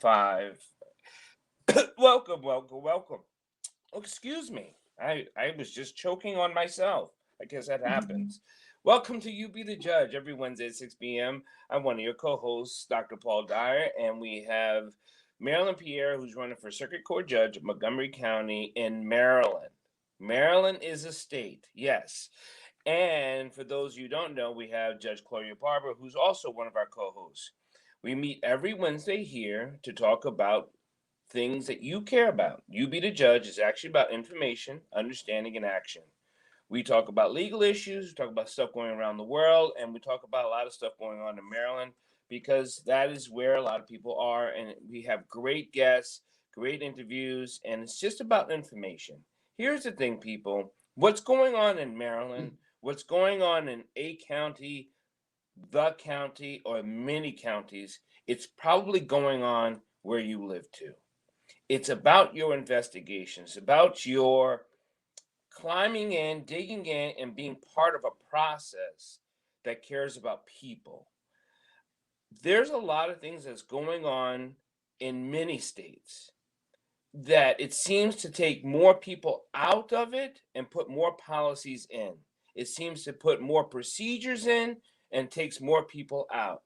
5. Welcome, welcome, welcome. Oh, excuse me. I was just choking on myself. I guess that happens. Welcome to You Be the Judge every Wednesday at 6 p.m. I'm one of your co hosts, Dr. Paul Dyer, and we have Marilyn Pierre, who's running for Circuit Court Judge of Montgomery County in Maryland. Maryland is a state, yes. And for those you don't know, we have Judge Gloria Barber, who's also one of our co hosts. We meet every Wednesday here to talk about things that you care about. You Be the Judge is actually about information, understanding, and action. We talk about legal issues, we talk about stuff going around the world, and we talk about a lot of stuff going on in Maryland because that is where a lot of people are. And we have great guests, great interviews, and it's just about information. Here's the thing, people, what's going on in Maryland, what's going on in a county, the county, or many counties, it's probably going on where you live too. It's about your investigations, about your climbing in, digging in, and being part of a process that cares about people. There's a lot of things that's going on in many states that it seems to take more people out of it and put more policies in. It seems to put more procedures in and takes more people out.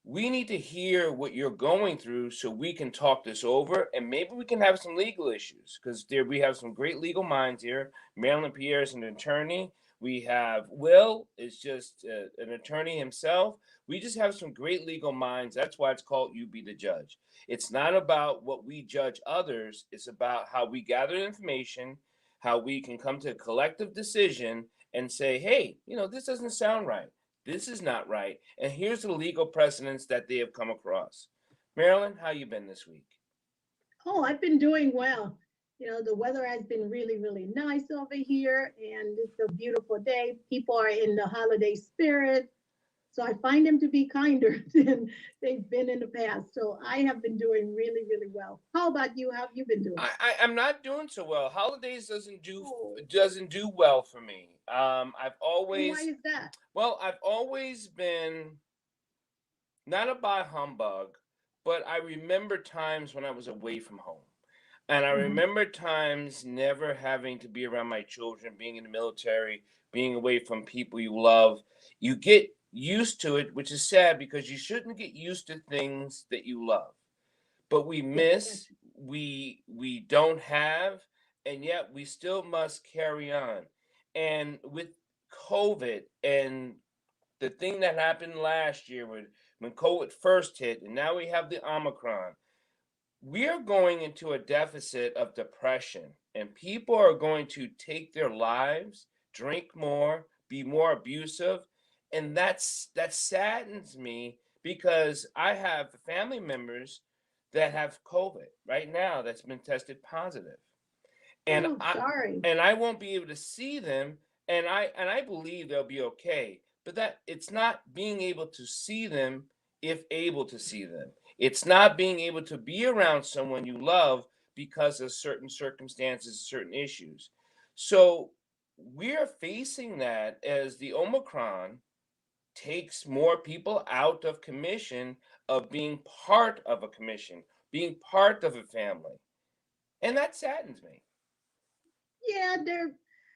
We need to hear what you're going through so we can talk this over and maybe we can have some legal issues because there we have some great legal minds here. Marilyn Pierre is an attorney. We have Will is just an attorney himself. We just have some great legal minds. That's why it's called You Be the Judge. It's not about what we judge others. It's about how we gather information, how we can come to a collective decision and say, hey, this doesn't sound right. This is not right. And here's the legal precedents that they have come across. Marilyn, how you been this week? Oh, I've been doing well. The weather has been really, really nice over here, and it's a beautiful day. People are in the holiday spirit, so I find them to be kinder than they've been in the past. So I have been doing really, really well. How about you? How have you been doing? I'm not doing so well. Holidays Oh, doesn't do well for me. and why is that? I've always been not a bah humbug, but I remember times when I was away from home. And I Hmm. remember times never having to be around my children, being in the military, being away from people you love. You get used to it, which is sad because you shouldn't get used to things that you love. But we Yes, miss, we don't have, and yet we still must carry on. And with COVID and the thing that happened last year when COVID first hit, and now we have the Omicron, we are going into a deficit of depression, and people are going to take their lives, drink more, be more abusive, and that saddens me because I have family members that have COVID right now that's been tested positive, and oh, I sorry. and I won't be able to see them, and I believe they'll be okay. But that it's not being able to see them if able to see them. It's not being able to be around someone you love because of certain circumstances, certain issues. So we're facing that as the Omicron takes more people out of commission of being part of a commission, being part of a family. And that saddens me. Yeah,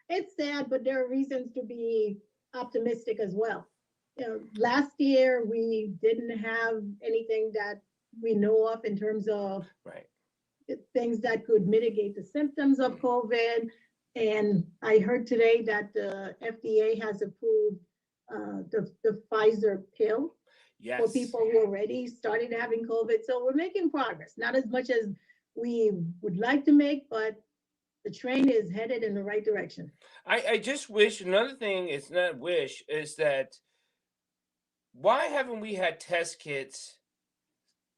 it's sad, but there are reasons to be optimistic as well. Last year we didn't have anything that we know of in terms of Right. things that could mitigate the symptoms of Mm. COVID. And I heard today that the FDA has approved the Pfizer pill for Yes. people who already started having COVID. So we're making progress, not as much as we would like to make, but the train is headed in the right direction. I just wish another thing is not wish is that why haven't we had test kits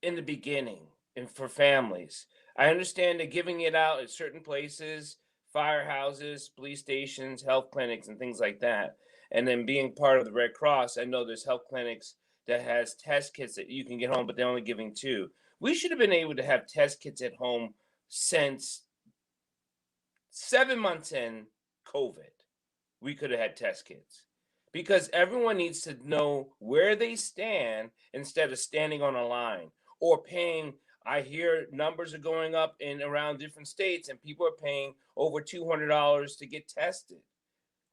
in the beginning and for families? I understand they're giving it out at certain places, firehouses, police stations, health clinics, and things like that. And then being part of the Red Cross, I know there's health clinics that has test kits that you can get home, but they're only giving two. We should have been able to have test kits at home since 7 months in COVID. We could have had test kits because everyone needs to know where they stand instead of standing on a line or paying. I hear numbers are going up in around different states, and people are paying over $200 to get tested.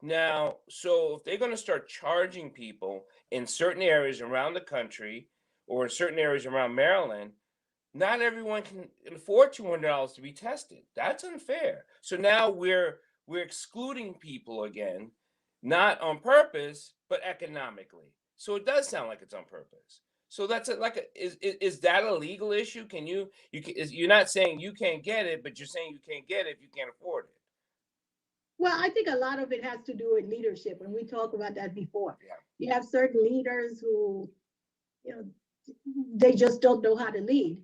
Now, so if they're going to start charging people in certain areas around the country or in certain areas around Maryland, not everyone can afford $200 to be tested. That's unfair. So now we're excluding people again, not on purpose, but economically. So it does sound like it's on purpose. So that's is that a legal issue? Can you're not saying you can't get it, but you're saying you can't get it if you can't afford it. Well, I think a lot of it has to do with leadership, and we talked about that before. Yeah. You have certain leaders who, you know, they just don't know how to lead.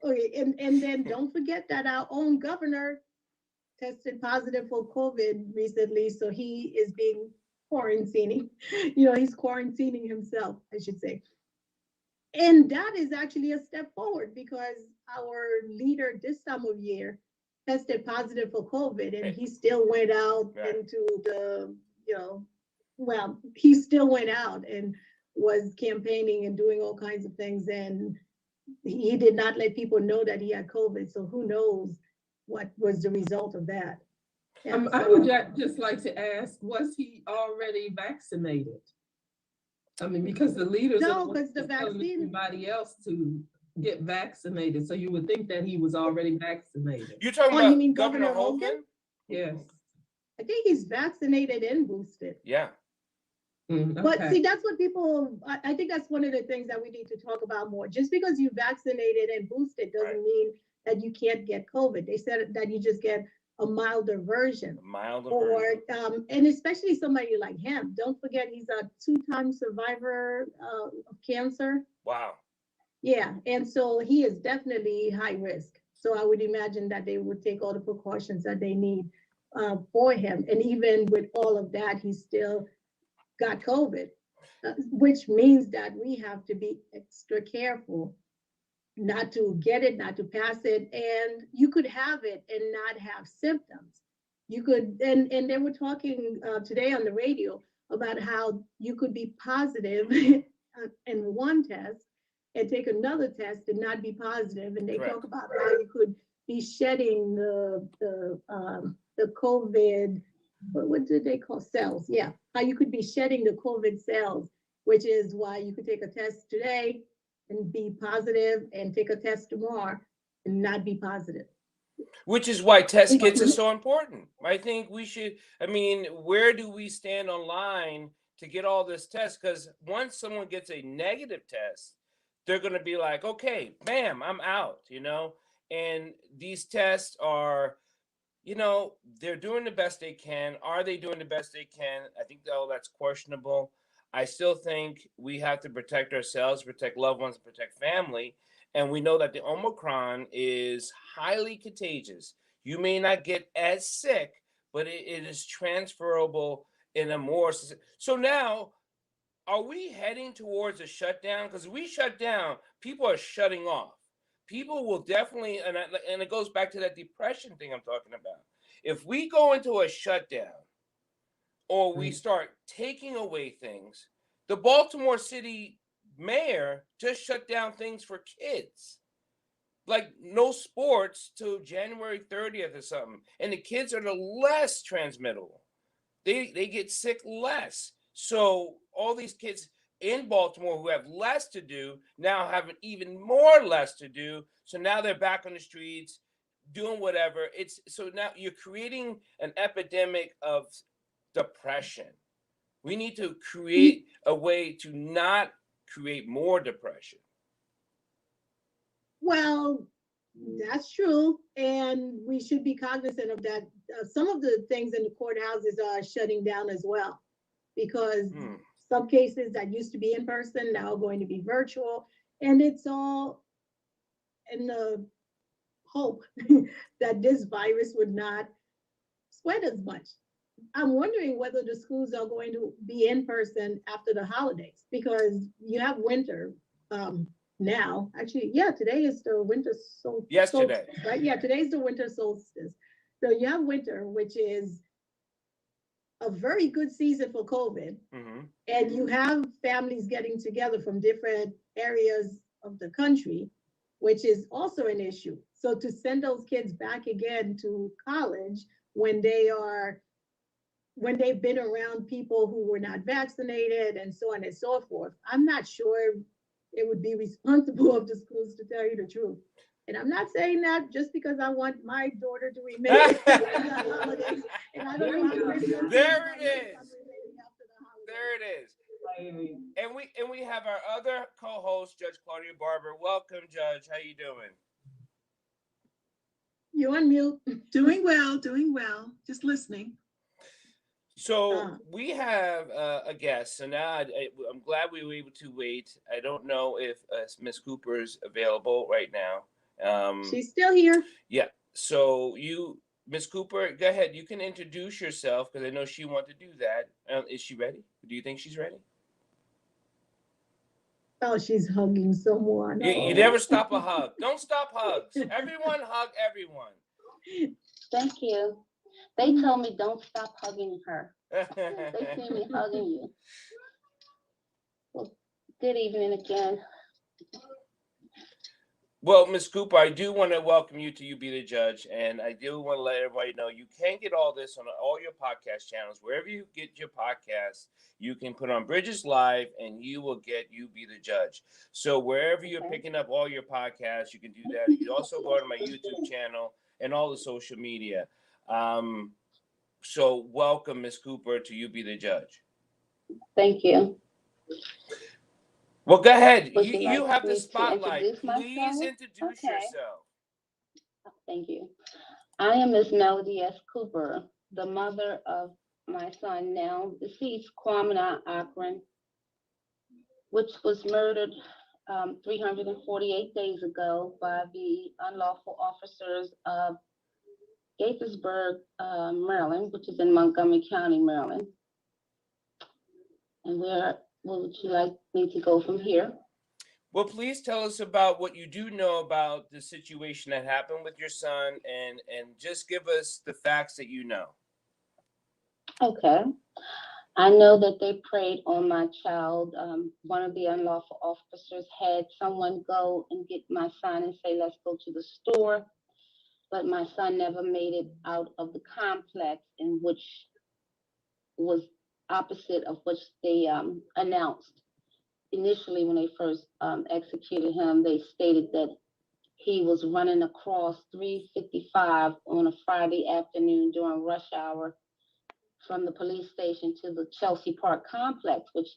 Okay, and then don't forget that our own governor tested positive for COVID recently, so he is being quarantining. He's quarantining himself, I should say. And that is actually a step forward because our leader this time of year tested positive for COVID, and he still went out into the, well, he still went out and was campaigning and doing all kinds of things. And he did not let people know that he had COVID. So who knows what was the result of that. I would just like to ask, was he already vaccinated? I mean, because the leaders no, because the vaccine, everybody else to get vaccinated. So you would think that he was already vaccinated. You're talking about you mean Governor Hogan? Yes. I think he's vaccinated and boosted. Yeah. Okay. But see, that's what people, I think that's one of the things that we need to talk about more. Just because you vaccinated and boosted doesn't mean that you can't get COVID. They said that you just get a milder version. And especially somebody like him. Don't forget, he's a 2-time survivor of cancer. Wow. Yeah, and so he is definitely high risk. So I would imagine that they would take all the precautions that they need for him. And even with all of that, he still got COVID, which means that we have to be extra careful not to get it, not to pass it. And you could have it and not have symptoms. You could, and they were talking today on the radio about how you could be positive in one test and take another test and not be positive. And they talk about how you could be shedding the COVID, what did they call cells? Yeah, how you could be shedding the COVID cells, which is why you could take a test today and be positive and take a test tomorrow and not be positive. Which is why test kits are so important. I think we should, where do we stand online to get all this tests? Because once someone gets a negative test, they're going to be like, okay, bam, I'm out, and these tests are, they're doing the best they can. Are they doing the best they can? I think that's questionable. I still think we have to protect ourselves, protect loved ones, protect family. And we know that the Omicron is highly contagious. You may not get as sick, but it is transferable in a more. So now, are we heading towards a shutdown? Because we shut down, people are shutting off. People will definitely, and it goes back to that depression thing I'm talking about. If we go into a shutdown or we start taking away things, the Baltimore City mayor just shut down things for kids. Like no sports till January 30th or something. And the kids are the less transmittable. They get sick less. So all these kids in Baltimore who have less to do now have even more less to do. So now they're back on the streets doing whatever. So now you're creating an epidemic of depression. We need to create a way to not create more depression. Well, that's true. And we should be cognizant of that. Some of the things in the courthouses are shutting down as well, because some cases that used to be in person now are going to be virtual. And it's all in the hope that this virus would not spread as much. I'm wondering whether the schools are going to be in person after the holidays, because you have winter now. Actually, yeah, today is the winter solstice. Yesterday. Right? Yeah, today's the winter solstice. So you have winter, which is a very good season for COVID. And you have families getting together from different areas of the country, which is also an issue. So to send those kids back again to college when when they've been around people who were not vaccinated and so on and so forth, I'm not sure it would be responsible of the schools, to tell you the truth. And I'm not saying that just because I want my daughter to remain for the holidays. And I don't know how to make sure There it my is. son remaining after the holidays. There it is. And we have our other co-host, Judge Claudia Barber. Welcome, Judge. How you doing? You on mute. Doing well, just listening. So we have a guest. So now I'm glad we were able to wait. I don't know if Miss Cooper is available right now. She's still here. Yeah. So Miss Cooper, go ahead. You can introduce yourself because I know she wanted to do that. Is she ready? Do you think she's ready? Oh, she's hugging someone. You never stop a hug. Don't stop hugs. Everyone hug everyone. Thank you. They told me don't stop hugging her. They see me hugging you. Well, good evening again. Well, Ms. Cooper, I do want to welcome you to You Be the Judge, and I do want to let everybody know you can get all this on all your podcast channels. Wherever you get your podcasts, you can put on Bridges Live, and you will get You Be the Judge. So wherever you're picking up all your podcasts, you can do that. You can also go to my YouTube channel and all the social media. So welcome, Ms. Cooper, to You Be the Judge. Thank you. Well, go ahead. Would You, you you like have me the to spotlight. introduce Please myself? introduce Okay. yourself. Thank you. I am Miss Melody S. Cooper, the mother of my son, now deceased, Kwamina Akron, which was murdered 348 days ago by the unlawful officers of Gaithersburg, Maryland, which is in Montgomery County, Maryland. And where would you like me to go from here? Well, please tell us about what you do know about the situation that happened with your son, and just give us the facts that you know. Okay. I know that they preyed on my child. One of the unlawful officers had someone go and get my son and say, let's go to the store. But my son never made it out of the complex, in which was opposite of which they announced. Initially, when they first executed him, they stated that he was running across 355 on a Friday afternoon during rush hour from the police station to the Chelsea Park complex, which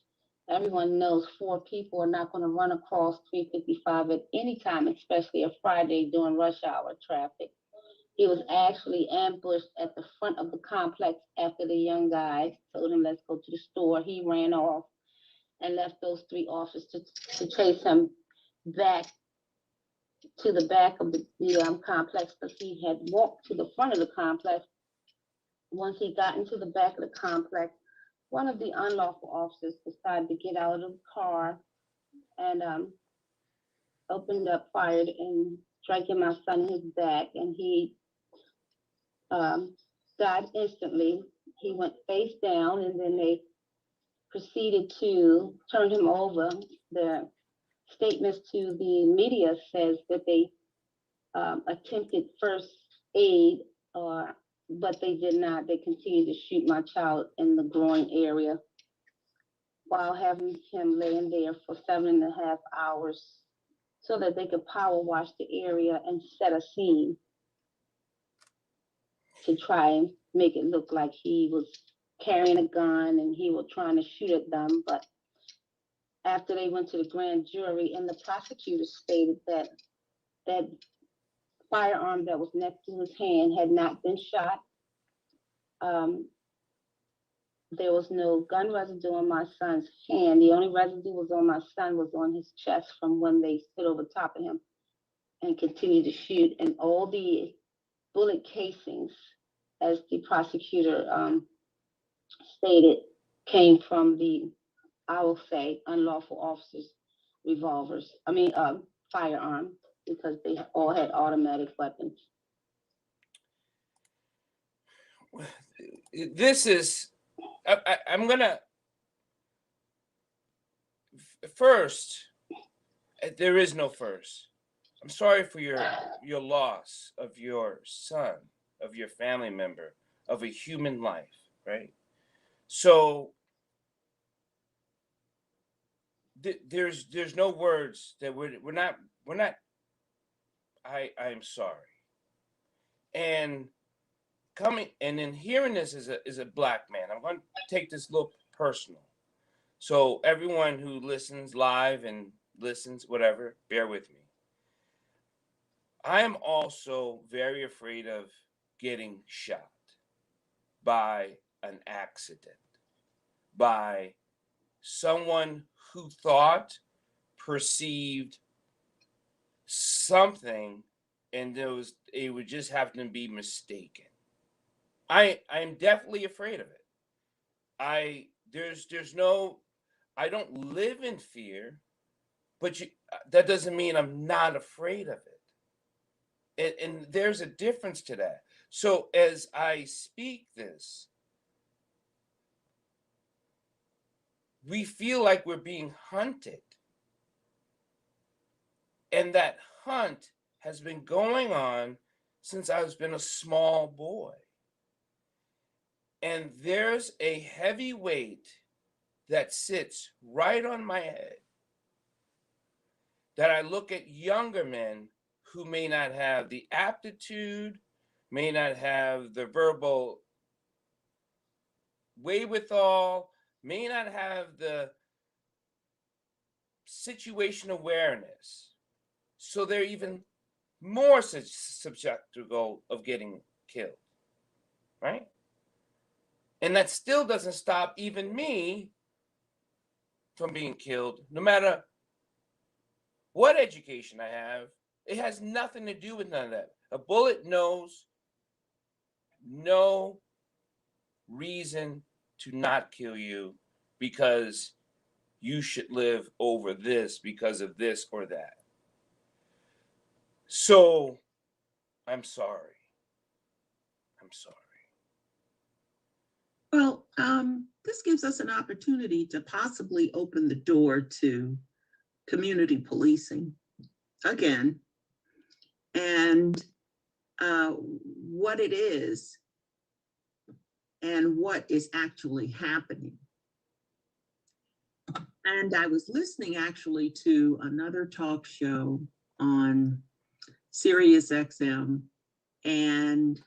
everyone knows 4 people are not going to run across 355 at any time, especially a Friday during rush hour traffic. He was actually ambushed at the front of the complex after the young guys told him, let's go to the store. He ran off and left those 3 officers to chase him back to the back of the complex, because he had walked to the front of the complex. Once he got into the back of the complex, one of the unlawful officers decided to get out of the car and opened up, fired, and striking my son in his back, and he died instantly. He went face down, and then they proceeded to turn him over. The statements to the media says that they attempted first aid, but they did not. They continued to shoot my child in the groin area while having him laying there for 7.5 hours so that they could power wash the area and set a scene to try and make it look like he was carrying a gun and he was trying to shoot at them. But after they went to the grand jury, and the prosecutor stated that that firearm that was next to his hand had not been shot. There was no gun residue on my son's hand. The only residue was on my son was on his chest from when they stood over top of him and continued to shoot. And all the bullet casings, as the prosecutor stated, came from the, I will say, unlawful officers' revolvers. Firearms, because they all had automatic weapons. This is, I'm gonna first, There is no first. I'm sorry for your loss of your son, of your family member, of a human life, right? So there's no words that we're not. I'm sorry. And coming and then hearing this as a black man, I'm going to take this a little personal. So everyone who listens live and listens, whatever, bear with me. I am also very afraid of getting shot by an accident, by someone who thought, perceived something, and it would just happen to be mistaken. I'm definitely afraid of it. There's no, I don't live in fear, but that doesn't mean I'm not afraid of it. And there's a difference to that. So as I speak this, we feel like we're being hunted. And that hunt has been going on since I've been a small boy. And there's a heavy weight that sits right on my head that I look at younger men who may not have the aptitude, may not have the verbal wherewithal, may not have the situation awareness. So they're even more susceptible of getting killed, right? And that still doesn't stop even me from being killed, no matter what education I have. It has nothing to do with none of that. A bullet knows no reason to not kill you because you should live over this because of this or that. So I'm sorry. I'm sorry. Well, this gives us an opportunity to possibly open the door to community policing again, and what it is and what is actually happening. And I was listening actually to another talk show on Sirius XM, and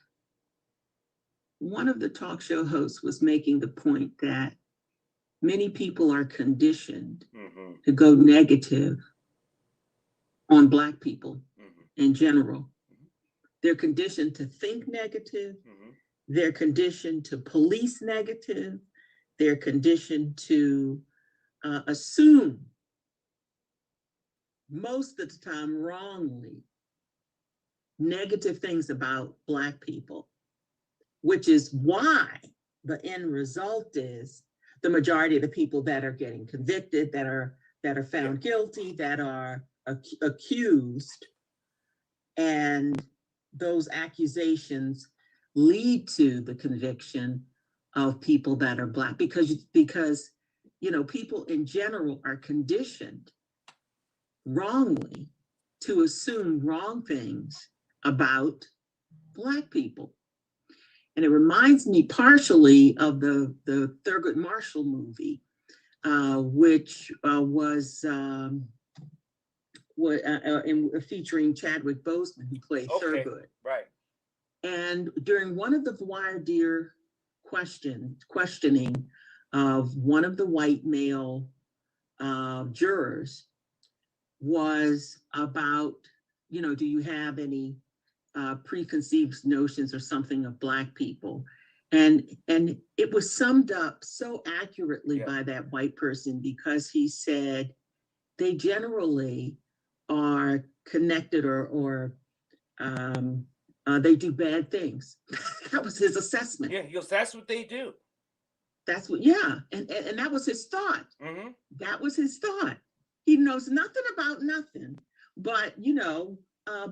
one of the talk show hosts was making the point that many people are conditioned to go negative on Black people in general. They're conditioned to think negative. They're conditioned to police negative. They're conditioned to assume, most of the time wrongly, negative things about Black people, which is why the end result is the majority of the people that are getting convicted, that are found guilty, that are accused, and those accusations lead to the conviction of people that are Black, because people in general are conditioned wrongly to assume wrong things about Black people. And it reminds me partially of the Thurgood Marshall movie, which was featuring Chadwick Boseman, who played Thurgood. Right. And during one of the voir dire questioning of one of the white male jurors was about, do you have any preconceived notions or something of Black people? And it was summed up so accurately by that white person, because he said they generally are connected or they do bad things. That was his assessment. Yeah, that's what they do. That's what, and that was his thought. That was his thought. He knows nothing about nothing, but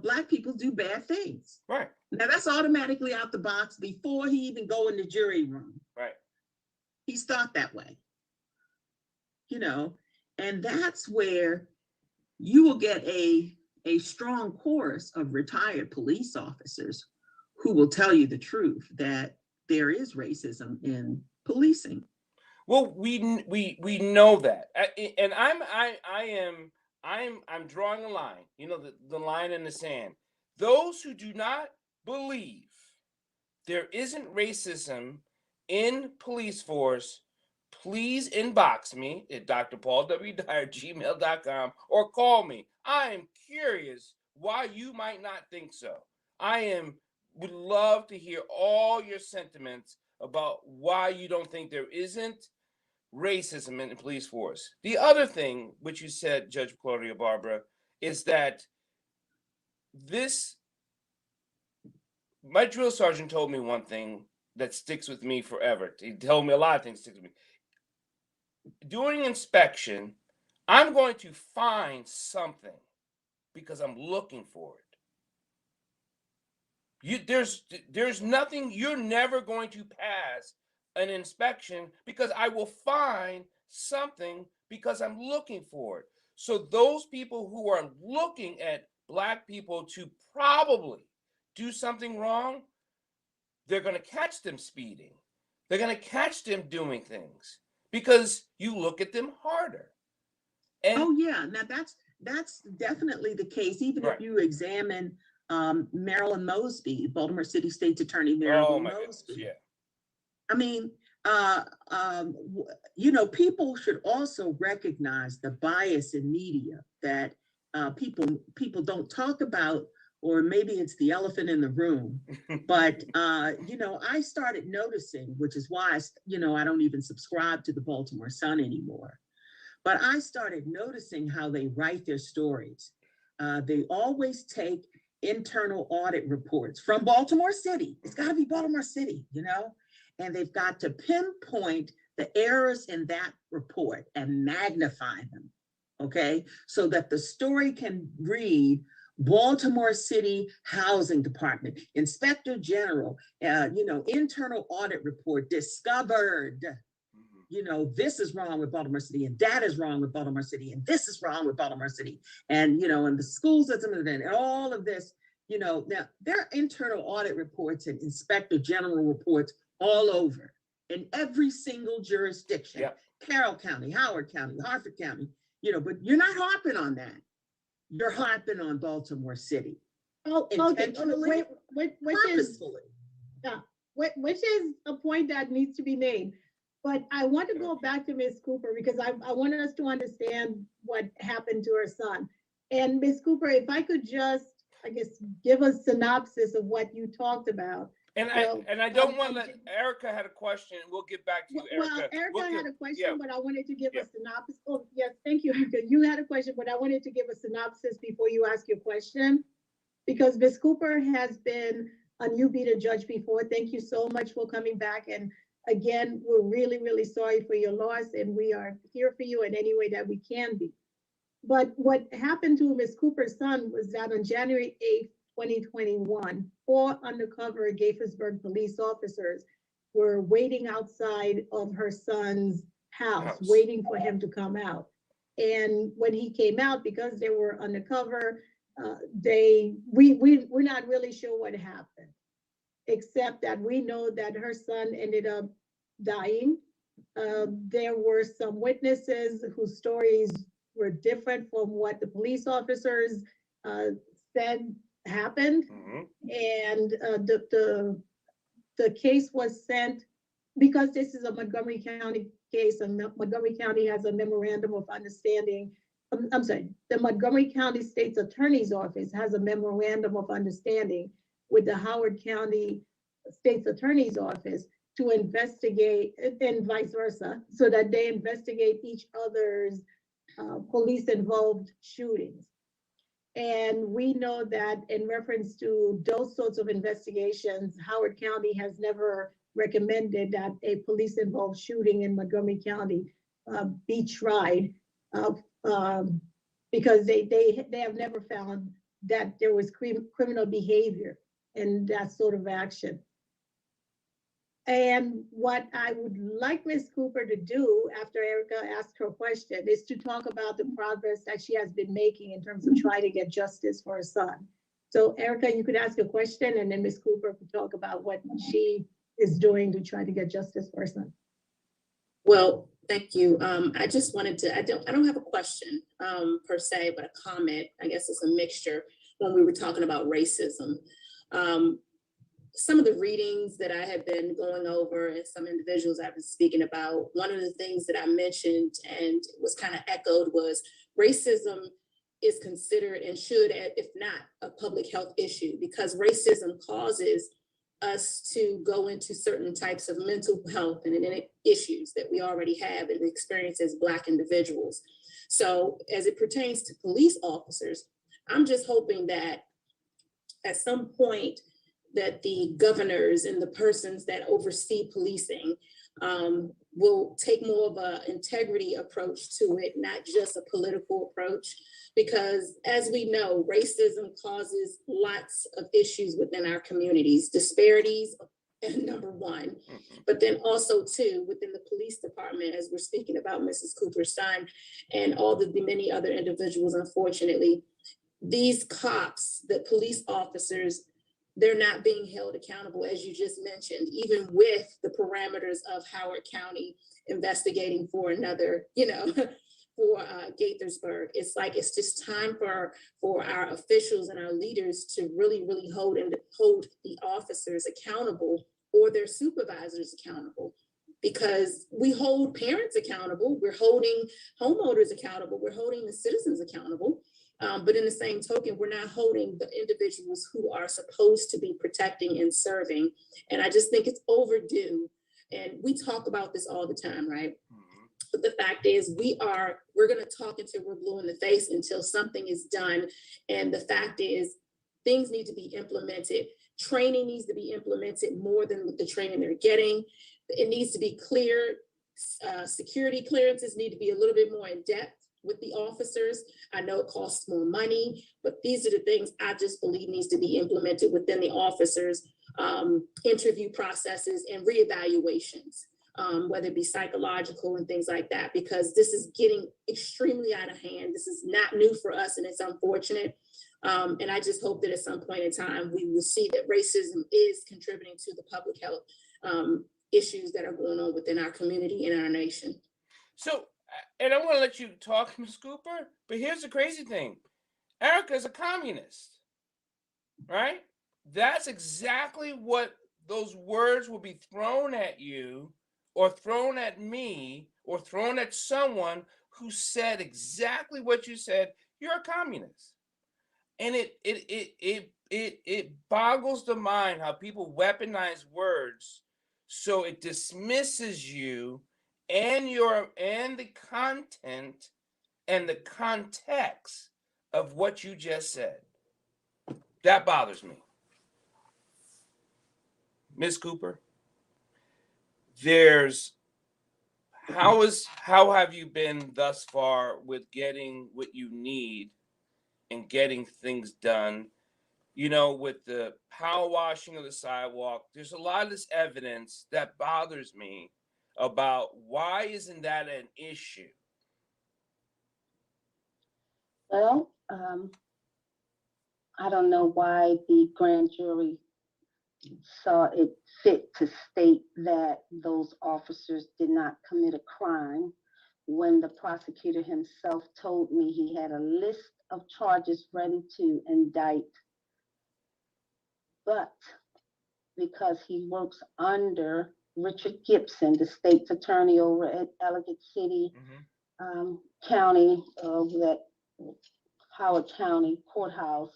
Black people do bad things. Right. Now that's automatically out the box before he even go in the jury room. Right. He's thought that way. And that's where you will get a strong chorus of retired police officers who will tell you the truth that there is racism in policing. Well, we know that, and I'm drawing a line. You know, the line in the sand. Those who do not believe there isn't racism in police force, please inbox me at drpaulwdyer@gmail.com or call me. I am curious why you might not think so. Would love to hear all your sentiments about why you don't think there isn't racism in the police force. The other thing, which you said, Judge Claudia Barbara, is that my drill sergeant told me one thing that sticks with me forever. He told me a lot of things stick with me. During inspection, I'm going to find something because I'm looking for it. There's nothing, you're never going to pass an inspection because I will find something because I'm looking for it. So those people who are looking at Black people to probably do something wrong, they're going to catch them speeding. They're going to catch them doing things because you look at them harder. And oh yeah, now that's definitely the case. Even right. if you examine Marilyn Mosby, Baltimore City State's Attorney Oh Marilyn my Mosby. goodness, yeah. I mean, you know, people should also recognize the bias in media that people don't talk about, or maybe it's the elephant in the room. But you know, I started noticing, which is why I don't even subscribe to the Baltimore Sun anymore. But I started noticing how they write their stories. They always take internal audit reports from Baltimore City. It's got to be Baltimore City, you know? And they've got to pinpoint the errors in that report and magnify them, okay? So that the story can read Baltimore City Housing Department, Inspector General, you know, internal audit report discovered, you know, this is wrong with Baltimore City, and that is wrong with Baltimore City, and this is wrong with Baltimore City, and, you know, and the school system and all of this, you know. Now there are internal audit reports and Inspector General reports all over in every single jurisdiction, Yeah. Carroll County, Howard County, Harford County, you know, but you're not harping on that. You're harping on Baltimore City. Oh, okay, Intentionally, which is, purposefully. which is a point that needs to be made. But I want to go back to Ms. Cooper because I wanted us to understand what happened to her son. And Ms. Cooper, if I could just, I guess, give a synopsis of what you talked about. And I don't want to let Erica had a question. We'll get back to you, Erica. Well, Erica had a question, yeah. but I wanted to give Yeah. a synopsis. Oh, yes, thank you, Erica. You had a question, but I wanted to give a synopsis before you ask your question. Because Ms. Cooper has been a You Be the Judge before. Thank you so much for coming back. And again, we're really, really sorry for your loss, and we are here for you in any way that we can be. But what happened to Ms. Cooper's son was that on January 8th, 2021, 4 undercover Gaithersburg police officers were waiting outside of her son's house, waiting for him to come out. And when he came out, because they were undercover, we're not really sure what happened, except that we know that her son ended up dying. There were some witnesses whose stories were different from what the police officers said happened. And the case was sent, because this is a Montgomery County case, and Montgomery County has a memorandum of understanding. I'm sorry, the Montgomery County State's Attorney's Office has a memorandum of understanding with the Howard County State's Attorney's Office to investigate, and vice versa, so that they investigate each other's police-involved shootings. And we know that in reference to those sorts of investigations, Howard County has never recommended that a police-involved shooting in Montgomery County be tried, because they have never found that there was criminal behavior in that sort of action. And what I would like Ms. Cooper to do after Erica asked her question is to talk about the progress that she has been making in terms of trying to get justice for her son. So Erica, you could ask a question and then Ms. Cooper could talk about what she is doing to try to get justice for her son. Well, thank you. I just wanted to, I don't have a question per se, but a comment. I guess it's a mixture when we were talking about racism. Some of the readings that I have been going over and some individuals I've been speaking about, one of the things that I mentioned and was kind of echoed was racism is considered and should, if not, a public health issue, because racism causes us to go into certain types of mental health and issues that we already have and experience as Black individuals. So as it pertains to police officers, I'm just hoping that at some point that the governors and the persons that oversee policing will take more of an integrity approach to it, not just a political approach. Because as we know, racism causes lots of issues within our communities, disparities, and number one, but then also too, within the police department, as we're speaking about Mrs. Cooper's son and all the many other individuals, unfortunately, these cops, the police officers, they're not being held accountable, as you just mentioned, even with the parameters of Howard County investigating for another, for Gaithersburg. It's like, it's just time for our officials and our leaders to really, really hold the officers accountable or their supervisors accountable, because we hold parents accountable, we're holding homeowners accountable, we're holding the citizens accountable. But in the same token, we're not holding the individuals who are supposed to be protecting and serving. And I just think it's overdue. And we talk about this all the time, right? But the fact is, we're going to talk until we're blue in the face until something is done. And the fact is, things need to be implemented. Training needs to be implemented more than the training they're getting. It needs to be clear. Security clearances need to be a little bit more in depth with the officers. I know it costs more money, but these are the things I just believe needs to be implemented within the officers' interview processes and reevaluations, whether it be psychological and things like that, because this is getting extremely out of hand. This is not new for us and it's unfortunate. And I just hope that at some point in time, we will see that racism is contributing to the public health issues that are going on within our community and our nation. So, and I want to let you talk, Ms. Cooper, but here's the crazy thing. Erica's a communist, right? That's exactly what those words will be thrown at you or thrown at me or thrown at someone who said exactly what you said. You're a communist. And it boggles the mind how people weaponize words so it dismisses you and the content and the context of what you just said. That bothers me. Ms. Cooper, how have you been thus far with getting what you need and getting things done? With the power washing of the sidewalk, there's a lot of this evidence that bothers me about why isn't that an issue? Well, I don't know why the grand jury saw it fit to state that those officers did not commit a crime when the prosecutor himself told me he had a list of charges ready to indict. But because he works under Richard Gibson, the state's attorney over at Ellicott City County, that Howard County courthouse,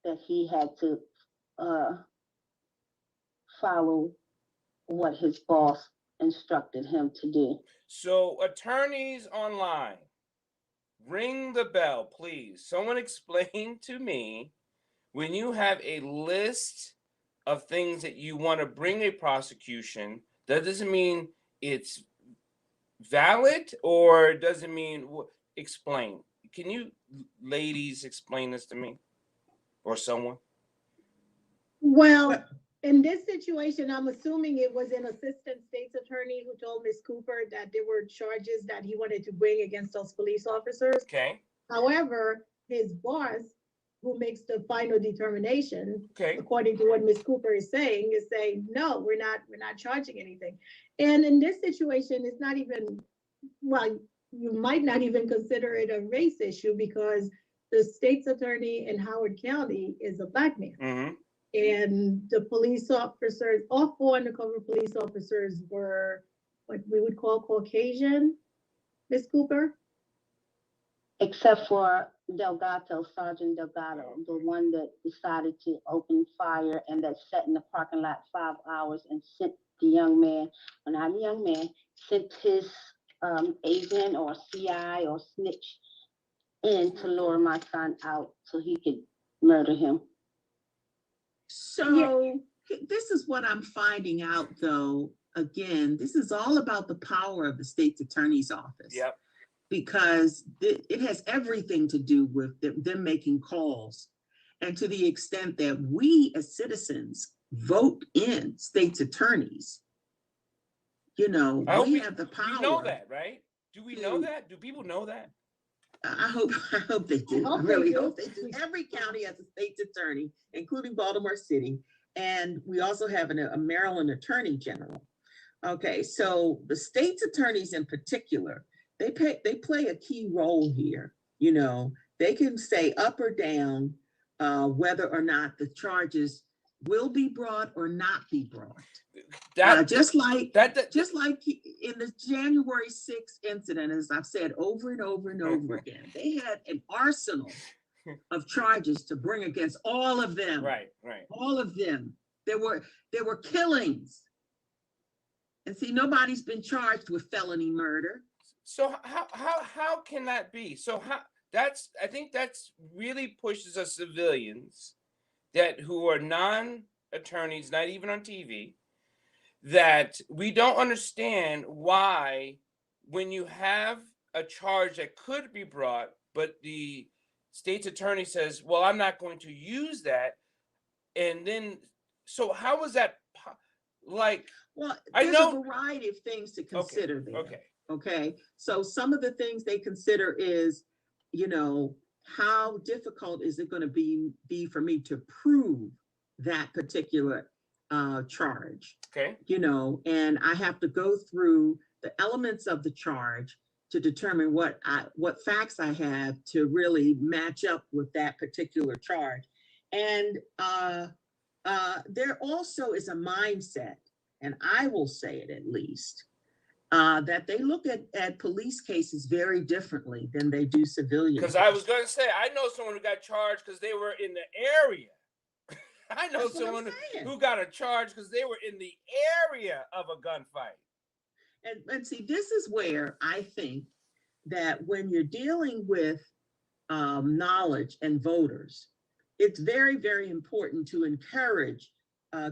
that he had to follow what his boss instructed him to do. So attorneys online, ring the bell, please. Someone explain to me, when you have a list of things that you want to bring a prosecution, that doesn't mean it's valid, or doesn't mean, explain. Can you ladies explain this to me or someone? Well, In this situation, I'm assuming it was an assistant state's attorney who told Ms. Cooper that there were charges that he wanted to bring against those police officers. Okay, However, his boss, who makes the final determination, okay. according to what Ms. Cooper is saying, no, we're not charging anything. And in this situation, it's not even, well, you might not even consider it a race issue because the state's attorney in Howard County is a Black man. Mm-hmm. And the police officers, all 4 undercover police officers were what we would call Caucasian, Ms. Cooper. Except for Delgado, Sergeant Delgado, the one that decided to open fire and that sat in the parking lot 5 hours and sent the young man, or not a young man, sent his agent or CI or snitch in to lure my son out so he could murder him. So this is what I'm finding out, though. Again, this is all about the power of the state's attorney's office. Yep. Because it has everything to do with them making calls. And to the extent that we as citizens vote in state's attorneys, you know, we have the power. We know that, right? Do we know to- that? Do people know that? I hope they do. I Hope they really do. hope they do. Every county has a state's attorney, including Baltimore City. And we also have a Maryland Attorney General. Okay, so the state's attorneys in particular, they play a key role here. You know, they can say up or down whether or not the charges will be brought or not be brought. Just like in the January 6th incident, as I've said over and over and over again, they had an arsenal of charges to bring against all of them. Right. All of them. There were killings. And see, nobody's been charged with felony murder. So how can that be? So I think that's really pushes us civilians who are non-attorneys, not even on TV, that we don't understand why when you have a charge that could be brought, but the state's attorney says, well, I'm not going to use that. And then, so how is that like? Well, there's a variety of things to consider there. Okay. So some of the things they consider is, you know, how difficult is it going to be for me to prove that particular charge? Okay. You know, and I have to go through the elements of the charge to determine what facts I have to really match up with that particular charge. And there also is a mindset, and I will say it at least, that they look at police cases very differently than they do civilian. Because I was going to say, I know someone who got charged because they were in the area. I know someone who got a charge because they were in the area of a gunfight. And see, this is where I think that when you're dealing with knowledge and voters, it's very, very important to encourage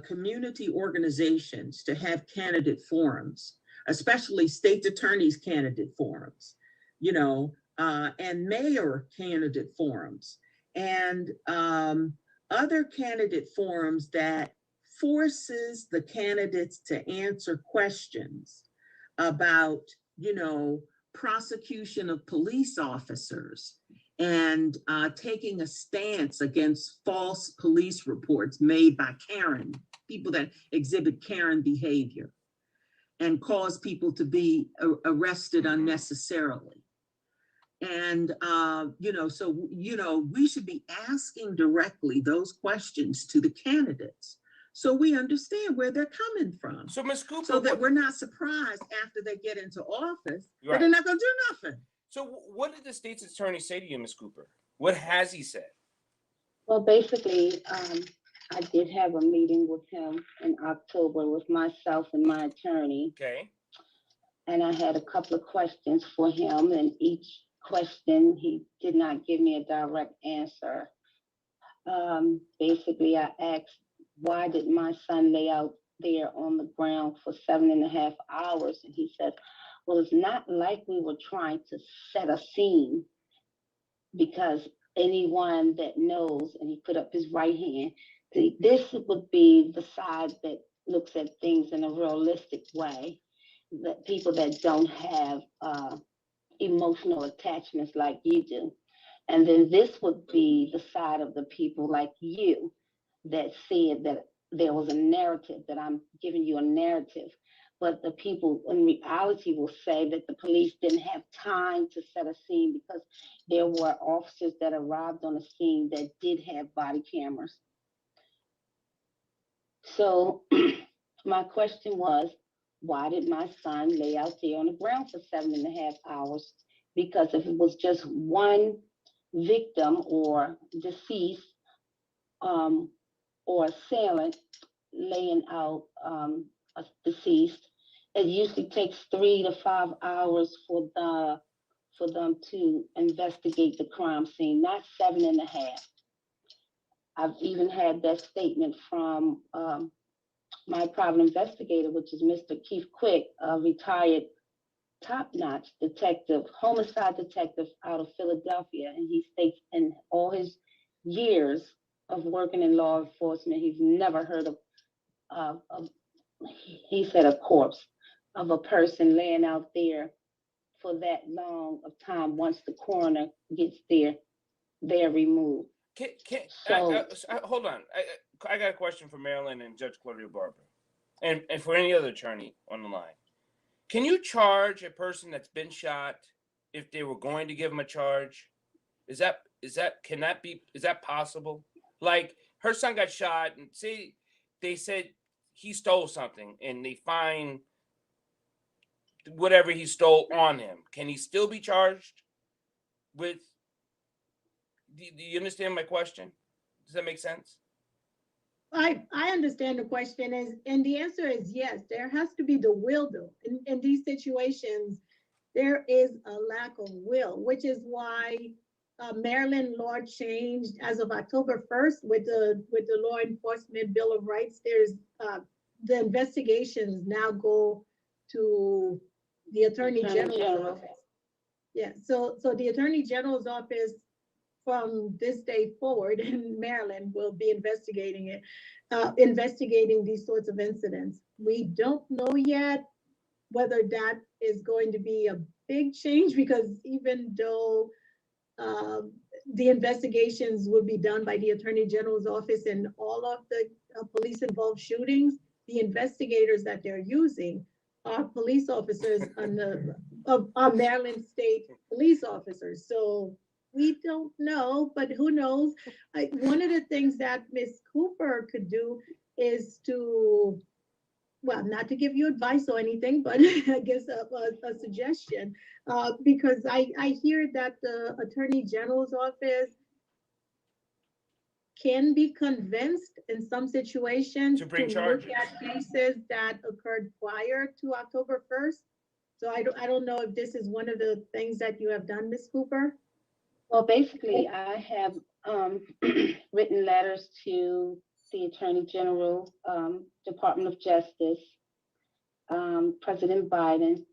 community organizations to have candidate forums, especially state attorneys candidate forums, you know, and mayor candidate forums, and other candidate forums that forces the candidates to answer questions about, you know, prosecution of police officers and taking a stance against false police reports made by Karen, people that exhibit Karen behavior and cause people to be arrested unnecessarily. And, you know, so, you know, we should be asking directly those questions to the candidates so we understand where they're coming from. So, Ms. Cooper, so that we're not surprised after they get into office Right. that they're not going to do nothing. So what did the state's attorney say to you, Ms. Cooper? What has he said? Well, basically, I did have a meeting with him in October with myself and my attorney. Okay. And I had a couple of questions for him, and each question, he did not give me a direct answer. Basically, I asked, why did my son lay out there on the ground for 7.5 hours? And he said, well, it's not like we were trying to set a scene, because anyone that knows, and he put up his right hand, this would be the side that looks at things in a realistic way, that people that don't have emotional attachments like you do. And then this would be the side of the people like you that said that there was a narrative, that I'm giving you a narrative. But the people in reality will say that the police didn't have time to set a scene because there were officers that arrived on the scene that did have body cameras. So my question was, why did my son lay out there on the ground for 7.5 hours? Because if it was just one victim or deceased or assailant laying out a deceased, it usually takes 3 to 5 hours for them to investigate the crime scene, not 7.5. I've even had that statement from my private investigator, which is Mr. Keith Quick, a retired top-notch detective, homicide detective out of Philadelphia. And he states in all his years of working in law enforcement, he's never heard of he said, a corpse of a person laying out there for that long of time. Once the coroner gets there, they're removed. Hold on. I got a question for Marilyn and Judge Claudia Barber, and for any other attorney on the line. Can you charge a person that's been shot if they were going to give them a charge? Is that possible? Like, her son got shot, and say they said he stole something, and they find whatever he stole on him. Can he still be charged with? Do you understand my question? Does that make sense? I understand the question is, and the answer is yes. There has to be the will, though. In these situations, there is a lack of will, which is why Maryland law changed as of October 1st with the Law Enforcement Bill of Rights. There's the investigations now go to the Attorney General's office. Yeah, so the Attorney General's office from this day forward in Maryland will be investigating these sorts of incidents. We don't know yet whether that is going to be a big change, because even though the investigations will be done by the Attorney General's office in all of the police involved shootings, the investigators that they're using are police officers of Maryland State police officers. So we don't know, but who knows? One of the things that Ms. Cooper could do is to, well, not to give you advice or anything, but I guess a suggestion, because I hear that the Attorney General's office can be convinced in some situations To bring look charges. at cases that occurred prior to October 1st. So I don't know if this is one of the things that you have done, Ms. Cooper. Well, basically, I have written letters to the Attorney General, Department of Justice, President Biden,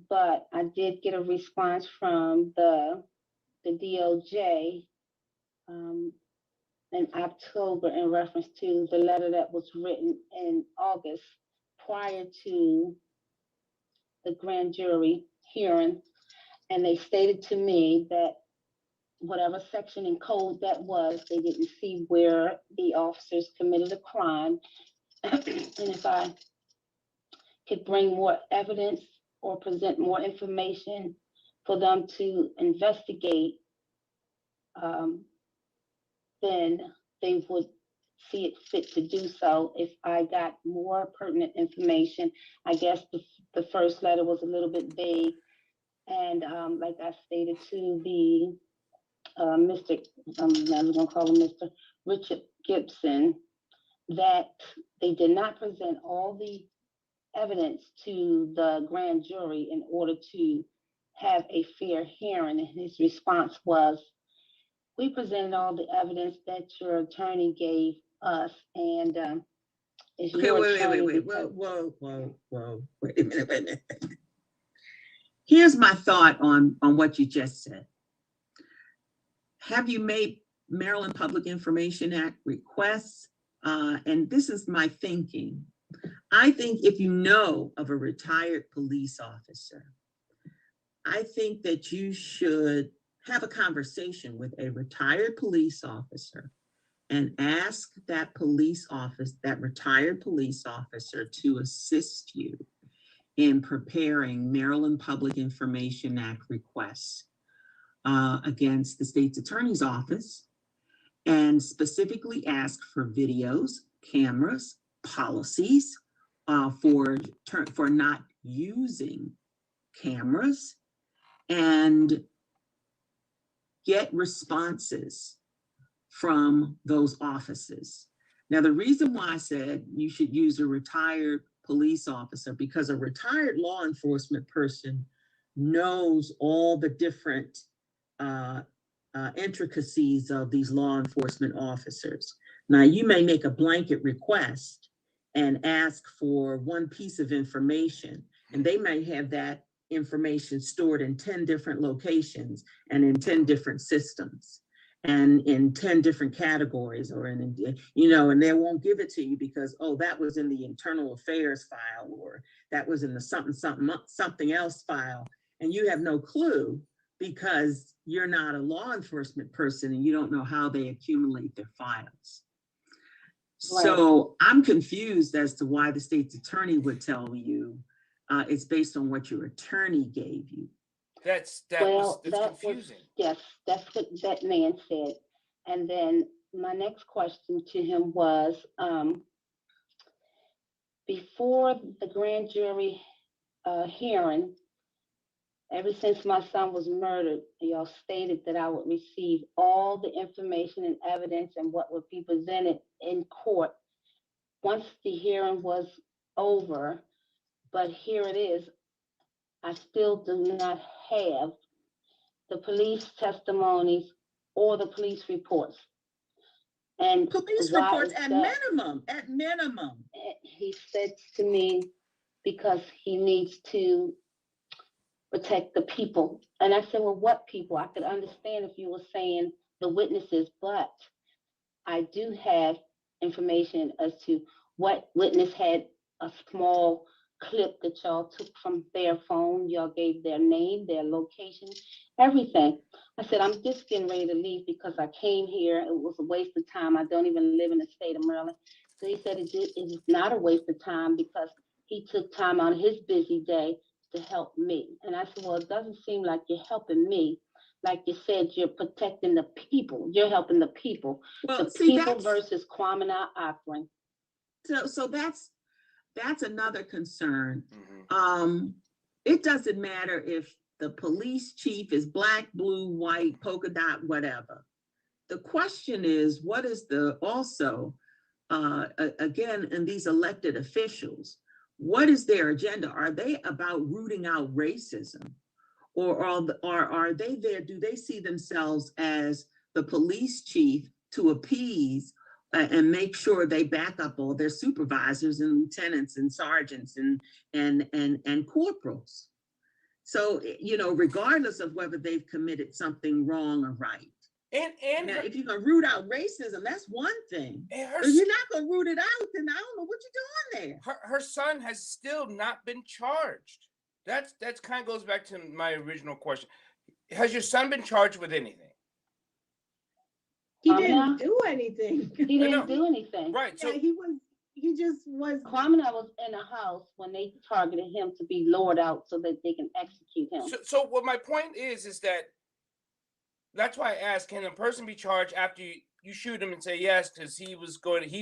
but I did get a response from the DOJ in October in reference to the letter that was written in August prior to the grand jury hearing. And they stated to me that whatever section in code that was, they didn't see where the officers committed a crime. And if I could bring more evidence or present more information for them to investigate, then they would see it fit to do so. If I got more pertinent information, I guess the first letter was a little bit vague. And like I stated to the Mr. I'm gonna call him Mr. Richard Gibson, that they did not present all the evidence to the grand jury in order to have a fair hearing. And his response was, we presented all the evidence that your attorney gave us, and is Okay, your wait, attorney. wait a minute. Here's my thought on what you just said. Have you made Maryland Public Information Act requests, and this is my thinking. I think if you know of a retired police officer, I think that you should have a conversation with a retired police officer and ask that retired police officer to assist you in preparing Maryland Public Information Act requests against the state's attorney's office, and specifically ask for videos, cameras, policies for not using cameras, and get responses from those offices. Now, the reason why I said you should use a retired police officer, because a retired law enforcement person knows all the different intricacies of these law enforcement officers. Now, you may make a blanket request and ask for one piece of information, and they may have that information stored in 10 different locations and in 10 different systems and in 10 different categories, or and they won't give it to you because, oh, that was in the internal affairs file, or that was in the something else file. And you have no clue because you're not a law enforcement person and you don't know how they accumulate their files. Right. So I'm confused as to why the state's attorney would tell you it's based on what your attorney gave you. That's confusing. Yes, that's what that man said. And then my next question to him was, before the grand jury hearing, ever since my son was murdered, y'all stated that I would receive all the information and evidence and what would be presented in court once the hearing was over. But here it is. I still do not have the police testimonies or the police reports. And police reports at minimum. He said to me, because he needs to protect the people. And I said, well, what people? I could understand if you were saying the witnesses, but I do have information as to what witness had a small clip that y'all took from their phone. Y'all gave their name, their location, everything. I said, I'm just getting ready to leave because I came here. It was a waste of time. I don't even live in the state of Maryland. So he said it is not a waste of time because he took time out of his busy day to help me. And I said, well, it doesn't seem like you're helping me. Like you said, you're protecting the people. You're helping the people. Well, the people versus Kwame Offering. So that's another concern. Mm-hmm. It doesn't matter if the police chief is black, blue, white, polka dot, whatever. The question is, what is again, in these elected officials, what is their agenda? Are they about rooting out racism? Or are they there? Do they see themselves as the police chief to appease and make sure they back up all their supervisors and lieutenants and sergeants and corporals? So, regardless of whether they've committed something wrong or right. And now, if you're gonna root out racism, that's one thing. If you're not gonna root it out, then I don't know what you're doing there. Her son has still not been charged. That's kind of goes back to my original question. Has your son been charged with anything? He didn't do anything. He didn't do anything. Right. Yeah, he just was. Kwame was in a house when they targeted him to be lured out so that they can execute him. So what my point is that that's why I asked, can a person be charged after you shoot him and say yes, because he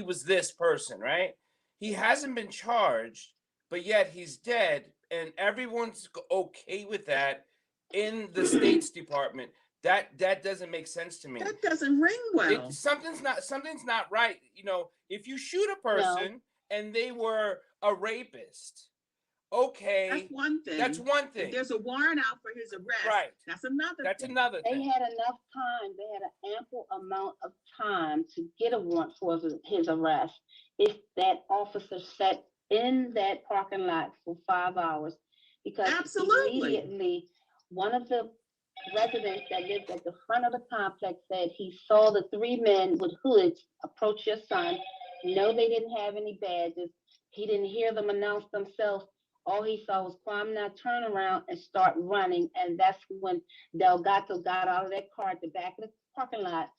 was this person, right? He hasn't been charged, but yet he's dead, and everyone's okay with that in the State's Department. That doesn't make sense to me. That doesn't ring well. Something's not right. If you shoot a person and they were a rapist, okay, that's one thing. If there's a warrant out for his arrest, right? That's another thing. They had enough time. They had an ample amount of time to get a warrant for his arrest. If that officer sat in that parking lot for 5 hours, because absolutely, immediately one of the resident that lived at the front of the complex said he saw the 3 men with hoods approach your son. No, they didn't have any badges. He didn't hear them announce themselves. All he saw was Kwame turn around and start running. And that's when Delgado got out of that car at the back of the parking lot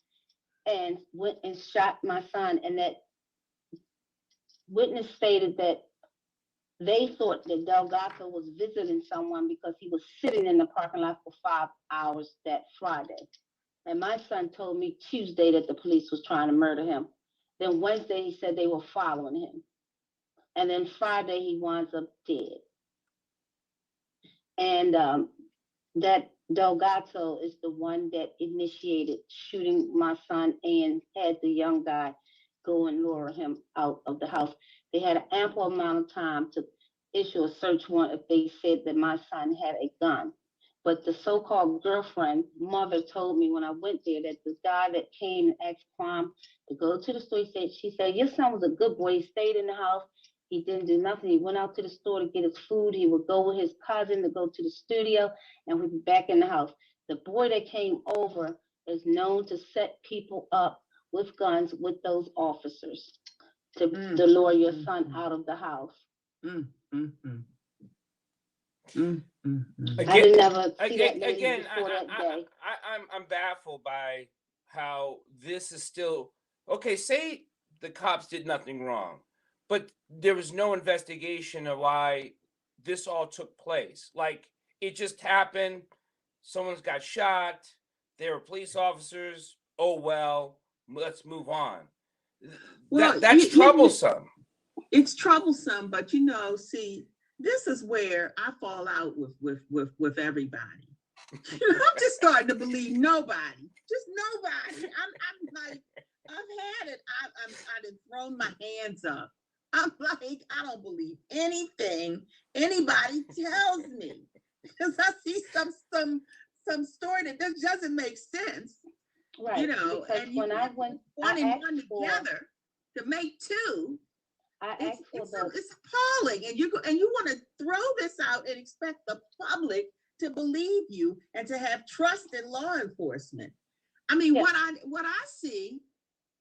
and went and shot my son. And that witness stated that they thought that Delgado was visiting someone because he was sitting in the parking lot for 5 hours that Friday. And my son told me Tuesday that the police was trying to murder him. Then Wednesday, he said they were following him. And then Friday, he winds up dead. And that Delgado is the one that initiated shooting my son and had the young guy go and lure him out of the house. They had an ample amount of time to issue a search warrant if they said that my son had a gun. But the so-called girlfriend mother told me when I went there that the guy that came and asked Kwame to go to the store, she said, your son was a good boy. He stayed in the house. He didn't do nothing. He went out to the store to get his food. He would go with his cousin to go to the studio and we'd be back in the house. The boy that came over is known to set people up with guns with those officers to lure your son out of the house. I didn't never see that lady before that day. I'm baffled by how this is still okay. Say the cops did nothing wrong, but there was no investigation of why this all took place. Like it just happened. Someone's got shot. They were police officers. Oh well, let's move on. Well, that's troublesome. It's troublesome, but see, this is where I fall out with everybody. I'm just starting to believe nobody, just nobody. I'm like, I've had it. I've thrown my hands up. I'm like, I don't believe anything anybody tells me because I see some story that just doesn't make sense. Right. And when I went, one and one together to make two. It's appalling, and you want to throw this out and expect the public to believe you and to have trust in law enforcement. I mean, what I see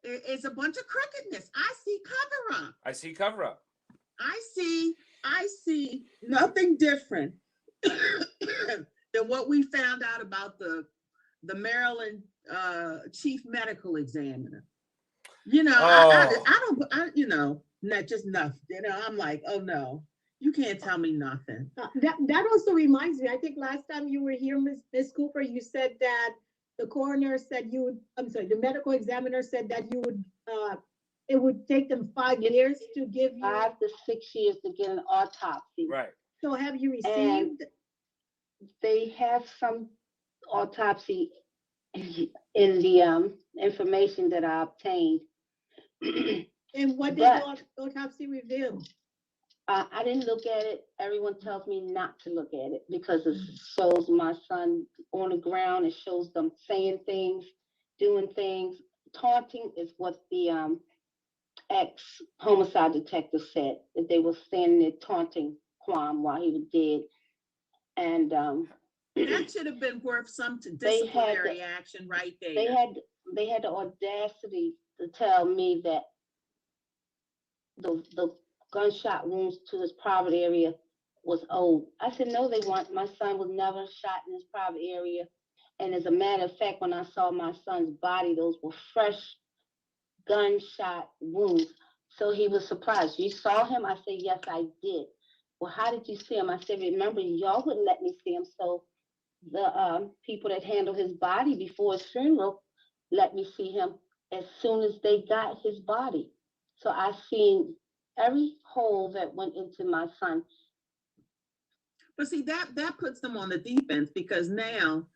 is a bunch of crookedness. I see cover up. I see nothing different than what we found out about the Maryland chief medical examiner. I don't. Not just nothing. I'm like, oh no, you can't tell me nothing. That also reminds me. I think last time you were here, Ms. Cooper, you said that the coroner said the medical examiner said that you would. It would take them 5 years to give you 5 to 6 years to get an autopsy. Right. So have you received? And they have some autopsy in the information that I obtained. And what did the autopsy reveal? I didn't look at it. Everyone tells me not to look at it because it shows my son on the ground. It shows them saying things, doing things. Taunting is what the ex-homicide detective said, that they were standing there taunting Kwame while he was dead. And that should have been worth some disciplinary action right there. They had the audacity to tell me that the gunshot wounds to his private area was old. I said, no, they weren't. My son was never shot in his private area. And as a matter of fact, when I saw my son's body, those were fresh gunshot wounds. So he was surprised. You saw him? I said, yes, I did. Well, how did you see him? I said, remember, y'all wouldn't let me see him. So the people that handled his body before his funeral let me see him as soon as they got his body. So I seen every hole that went into my son. But see, that puts them on the defense because now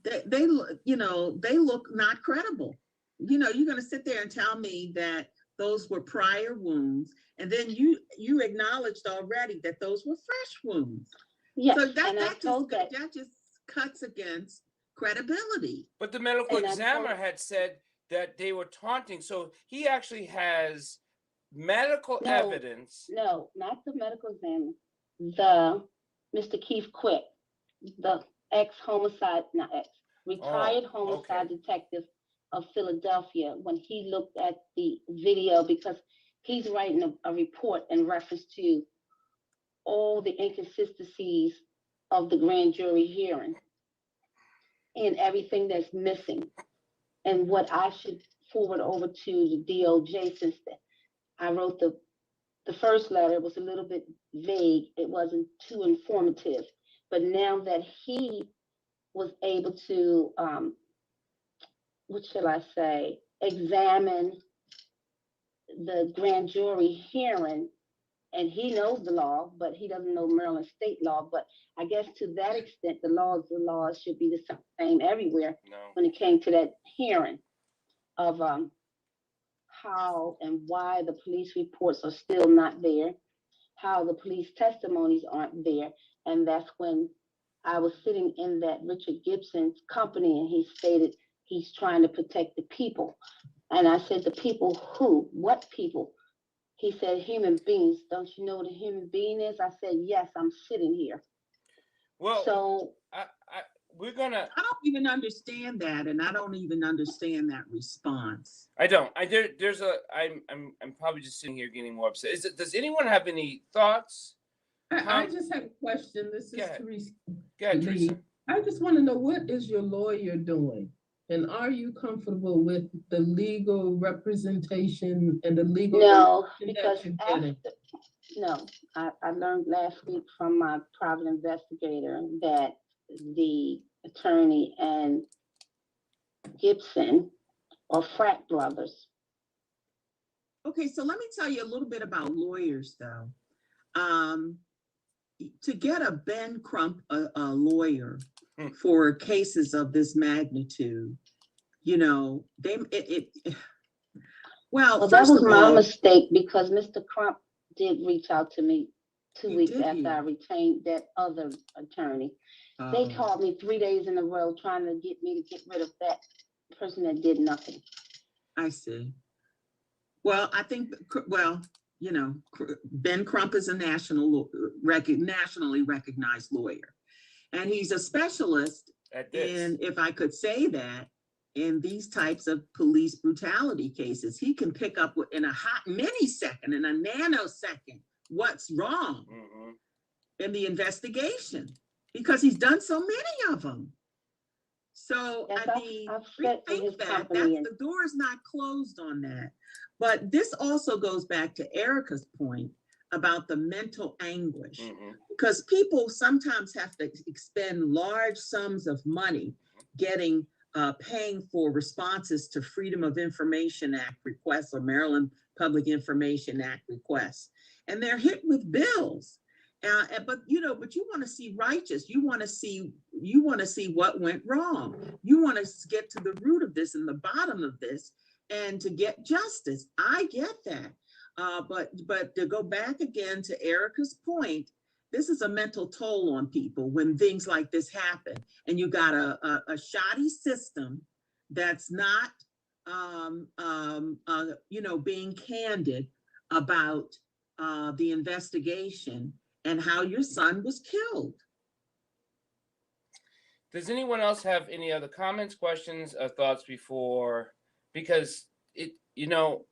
they look not credible. You're going to sit there and tell me that those were prior wounds, and then you acknowledged already that those were fresh wounds. Yes, so that just cuts against credibility. But the medical examiner had said that they were taunting, so he actually has medical evidence. No, not the medical examiner. The Mr. Keith Quick, the ex-homicide, not ex, retired Oh, homicide okay. detective of Philadelphia when he looked at the video because he's writing a report in reference to all the inconsistencies of the grand jury hearing and everything that's missing and what I should forward over to the DOJ since I wrote the first letter was a little bit vague. It wasn't too informative. But now that he was able to, what shall I say, examine the grand jury hearing, and he knows the law, but he doesn't know Maryland state law. But I guess to that extent, the laws should be the same everywhere No. when it came to that hearing of how and why the police reports are still not there, how the police testimonies aren't there. And that's when I was sitting in that Richard Gibson's company and he stated he's trying to protect the people. And I said, the people who? What people? He said, human beings. Don't you know what a human being is? I said, yes, I'm sitting here. Well, So we're gonna. I don't even understand that, and I don't even understand that response. I don't. There's a. I'm probably just sitting here getting more upset. Does anyone have any thoughts? I just have a question. This is Go ahead. Teresa Go ahead, Lee. Teresa. I just want to know, what is your lawyer doing? And are you comfortable with the legal representation and the legal? no, that because you're after, getting? no, I learned last week from my private investigator that the attorney and Gibson are frat brothers. Okay, so let me tell you a little bit about lawyers, though. To get a Ben Crump, a lawyer for cases of this magnitude, you know, well, That first was of my all, mistake because Mr. Crump did reach out to me 2 He weeks did after he? I retained that other attorney. They called me 3 days in a row trying to get me to get rid of that person that did nothing. I see. Well, I think, well, you know, Ben Crump is a nationally recognized lawyer. And he's a specialist At this. in, if I could say that, in these types of police brutality cases. He can pick up in a hot millisecond, in a nanosecond, what's wrong Mhm. in the investigation, because he's done so many of them. So, Yes, I mean, I've sat in his rethink that. company and The door is not closed on that. But this also goes back to Erica's point about the mental anguish, Mhm. because people sometimes have to expend large sums of money getting paying for responses to Freedom of Information Act requests or Maryland Public Information Act requests, and they're hit with bills. But you know, but you want to see righteous. You want to see what went wrong. You want to get to the root of this and the bottom of this, and to get justice. I get that. But to go back again to Erica's point, this is a mental toll on people when things like this happen, and you got a shoddy system that's not, you know, being candid about the investigation and how your son was killed. Does anyone else have any other comments, questions, or thoughts before? Because you know.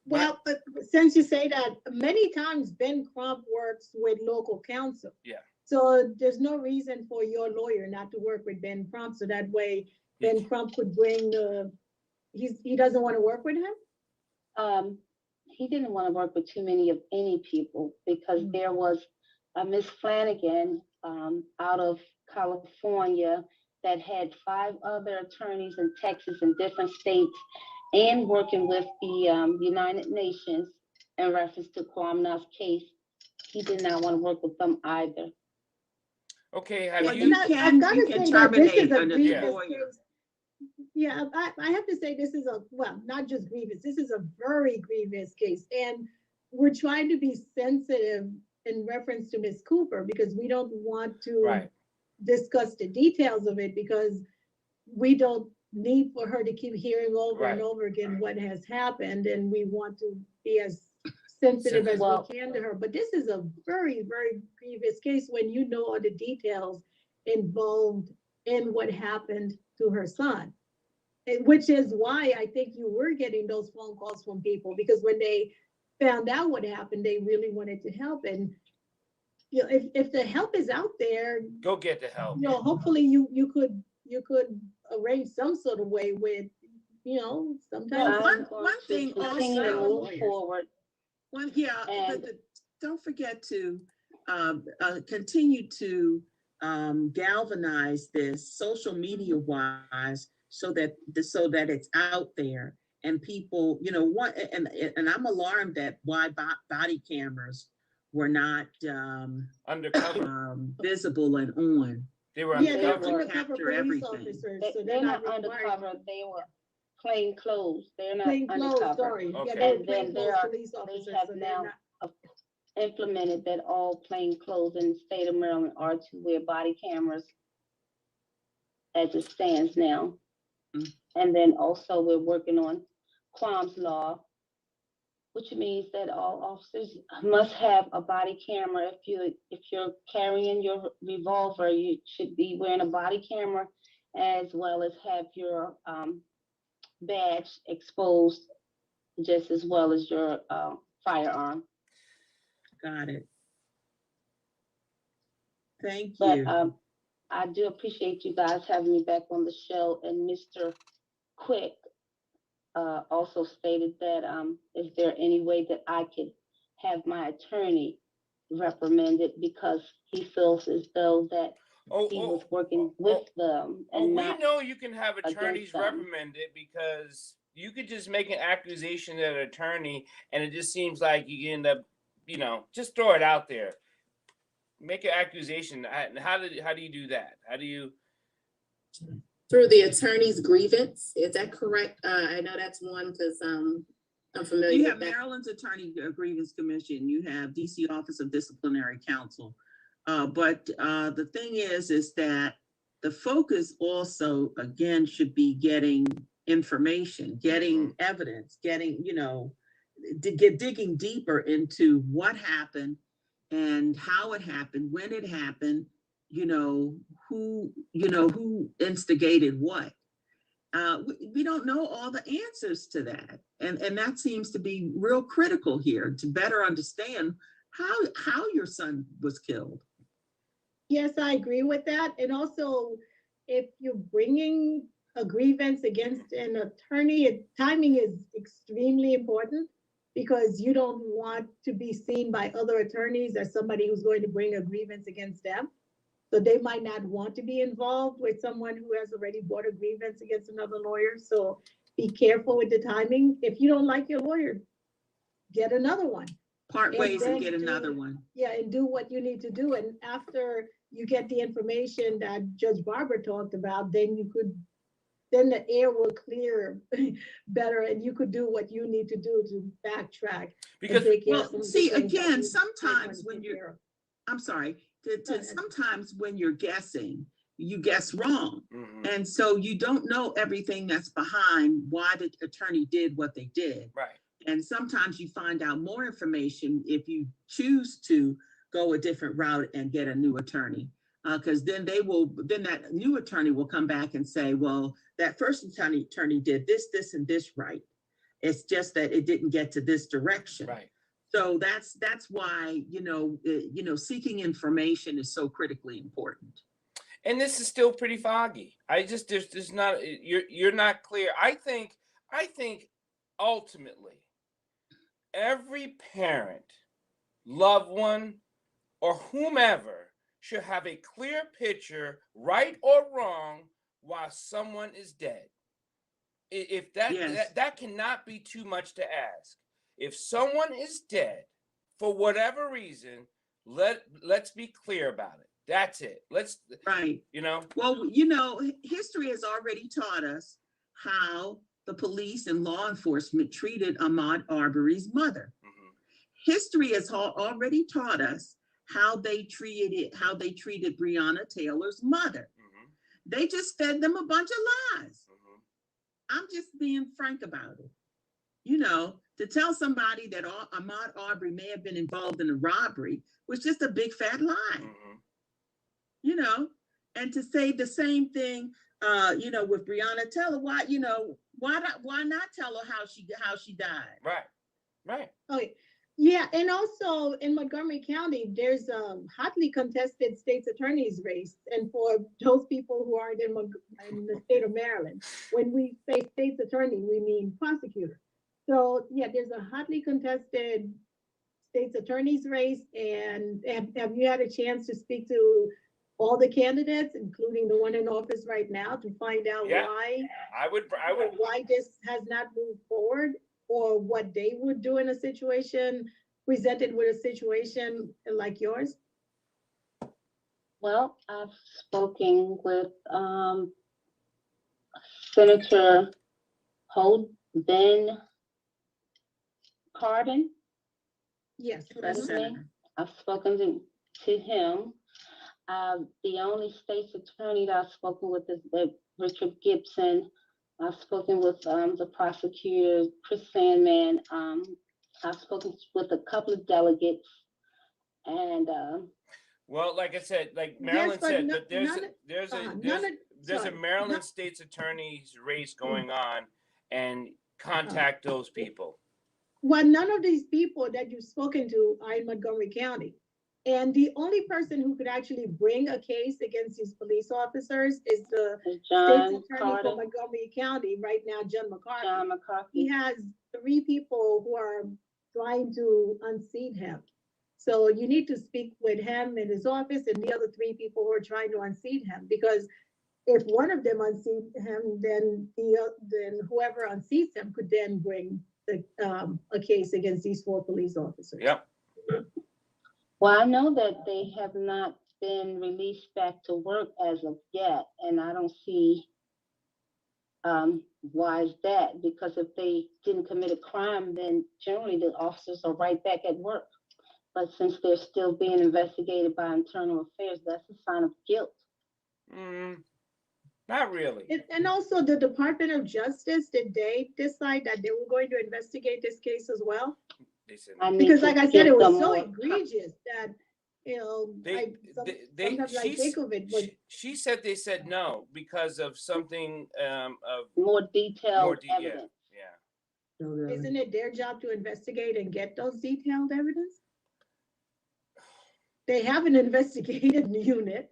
Well, but since you say that, many times Ben Crump works with local counsel. Yeah. So there's no reason for your lawyer not to work with Ben Crump, so that way Ben Crump could bring he doesn't want to work with him? He didn't want to work with too many of any people because there was a Miss Flanagan out of California that had 5 other attorneys in Texas and different states, and working with the United Nations in reference to Kwamna's case. He did not want to work with them either. Okay, Well, have you you? know, I've got to say that this is a grievous lawyer. case. Yeah, I have to say this is not just grievous, this is a very grievous case. And we're trying to be sensitive in reference to Ms. Cooper because we don't want to Right. discuss the details of it, because we don't need for her to keep hearing over and Right. over again what has happened, and we want to be as sensitive as Well- we can to her. But this is a very, very grievous case when you know all the details involved in what happened to her son. Which is why I think you were getting those phone calls from people, because when they found out what happened, they really wanted to help. And you know, if the help is out there, Go get the help. you know, hopefully you could arrange some sort of way with, you know, sometimes. Well, I'm going one to thing continue to also- move forward. Well, yeah, And- don't forget to continue to galvanize this social media wise, so that it's out there and people, you know, what, and I'm alarmed at why body cameras were not Undercover. visible and on. They were Yeah, they're undercover. capture undercover police everything. officers, so They're not required. undercover, they were plain clothes, they're not Plain clothes, undercover. sorry. Yeah, Okay. they were And plain then clothes there are- police They officers, have so they're now not. implemented that all plain clothes in the state of Maryland are to wear body cameras as it stands now. Mm. And then also we're working on Quam's law, which means that all officers must have a body camera. If you're carrying your revolver, you should be wearing a body camera, as well as have your badge exposed just as well as your firearm. Got it. Thank But you. I do appreciate you guys having me back on the show. And Mr. Quick also stated that is there any way that I could have my attorney reprimanded because he feels as though that he was working with them Oh, and we not. know you can have against attorneys them. reprimanded because you could just make an accusation at an attorney, and it just seems like you end up, you know, just throw it out there. Make an accusation. How do you do that? How do you? Through the attorney's grievance, is that correct? I know that's one because I'm familiar You with have that. Maryland's Attorney Grievance Commission, you have DC Office of Disciplinary Counsel. But the thing is that the focus also, again, should be getting information, getting evidence, getting, you know, digging deeper into what happened and how it happened, when it happened, you know, who instigated what. We don't know all the answers to that. And that seems to be real critical here to better understand how your son was killed. Yes, I agree with that. And also, if you're bringing a grievance against an attorney, timing is extremely important, because you don't want to be seen by other attorneys as somebody who's going to bring a grievance against them. So they might not want to be involved with someone who has already brought a grievance against another lawyer. So be careful with the timing. If you don't like your lawyer, get another one. Part And ways and then get do- another one. Yeah, and do what you need to do. And after you get the information that Judge Barber talked about, then the air will clear better, and you could do what you need to do to backtrack. and Because take care of Well, some of the see, things that again, you might wanna sometimes when take you're, care of. I'm sorry, Go ahead. sometimes when you're guessing, you guess wrong. Mhm. And so you don't know everything that's behind why the attorney did what they did. Right. And sometimes you find out more information if you choose to go a different route and get a new attorney. Because then that new attorney will come back and say, well, that first attorney did this, and this right. It's just that it didn't get to this direction. Right. So that's why, seeking information is so critically important. And this is still pretty foggy. There's not, you're not clear. I think ultimately every parent, loved one, or whomever should have a clear picture, right or wrong, while someone is dead. If Yes. that cannot be too much to ask. If someone is dead for whatever reason, let's be clear about it. That's it. Right. Well, history has already taught us how the police and law enforcement treated Ahmaud Arbery's mother. Mhm. History has already taught us how they treated Breonna Taylor's mother. Mhm. They just fed them a bunch of lies. Mhm. I'm just being frank about it. To tell somebody that Ahmaud Arbery may have been involved in a robbery was just a big fat lie. Mhm. And to say the same thing, with Breonna Taylor, why not tell her how she died? Right. Okay. Yeah, and also in Montgomery County, there's a hotly contested state's attorney's race. And for those people who aren't in the state of Maryland, when we say state's attorney, we mean prosecutor. So yeah, there's a hotly contested state's attorney's race. And have you had a chance to speak to all the candidates, including the one in office right now, to find out Yeah. why I would. why this has not moved forward, or what they would do in a situation presented with a situation like yours? Well, I've spoken with Senator Ben Cardin. Yes. That's Mhm. me. I've spoken to him. The only state's attorney that I've spoken with is Richard Gibson. I've spoken with the prosecutor, Chris Sandman. I've spoken with a couple of delegates, and Well, like I said, like Yes, Marilyn but said, no- that there's none a, of- there's a none there's, of- there's a sorry, Maryland none- state's attorney's race going on, and contact those people. Well, none of these people that you've spoken to are in Montgomery County. And the only person who could actually bring a case against these police officers is the state's John attorney for Carter, Montgomery County right now, John McCarthy. John He McCarthy. has 3 people who are trying to unseat him. So you need to speak with him in his office and the other 3 people who are trying to unseat him, because if one of them unseat him, then whoever unseats him could then bring a case against these 4 police officers. Yep. Well, I know that they have not been released back to work as of yet, and I don't see why is that? Because if they didn't commit a crime, then generally the officers are right back at work. But since they're still being investigated by Internal Affairs, that's a sign of guilt. Not really. And also the Department of Justice, did they decide that they were going to investigate this case as well? They said I need Because to like I said, give it was them so more egregious that, sometimes I think of it, but she said they said no because of something of more detailed more yeah, evidence. yeah. isn't it their job to investigate and get those detailed evidence? They have an investigative unit.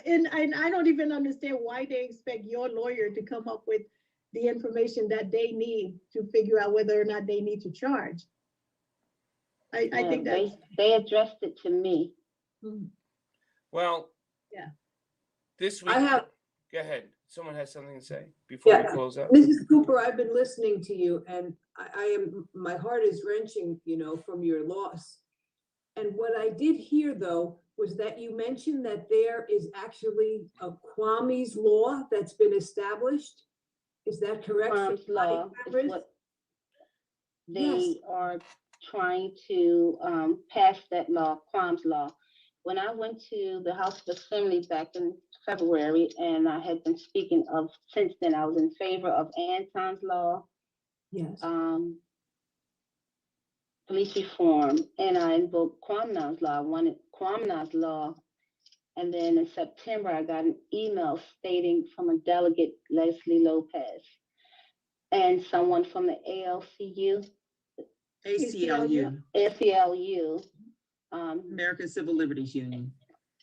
And I don't even understand why they expect your lawyer to come up with the information that they need to figure out whether or not they need to charge. I Yeah, think that's. they addressed it to me. Well, Yeah. this week. I have, Go ahead. Someone has something to say before we Yeah. close up. Mrs. Cooper, I've been listening to you and my heart is wrenching, from your loss. And what I did hear though, was that you mentioned that there is actually a Kwame's law that's been established. Is that correct? for Quam's law body is cameras? what Yes. they are trying to pass that law, Quam's law. When I went to the House of Assembly back in February, and I had been speaking of since then, I was in favor of Anton's law, Yes. police reform, and I invoked Kwamna's law. I wanted Kwamna's law. And then in September, I got an email stating from a delegate, Leslie Lopez, and someone from the ACLU, American Civil Liberties Union.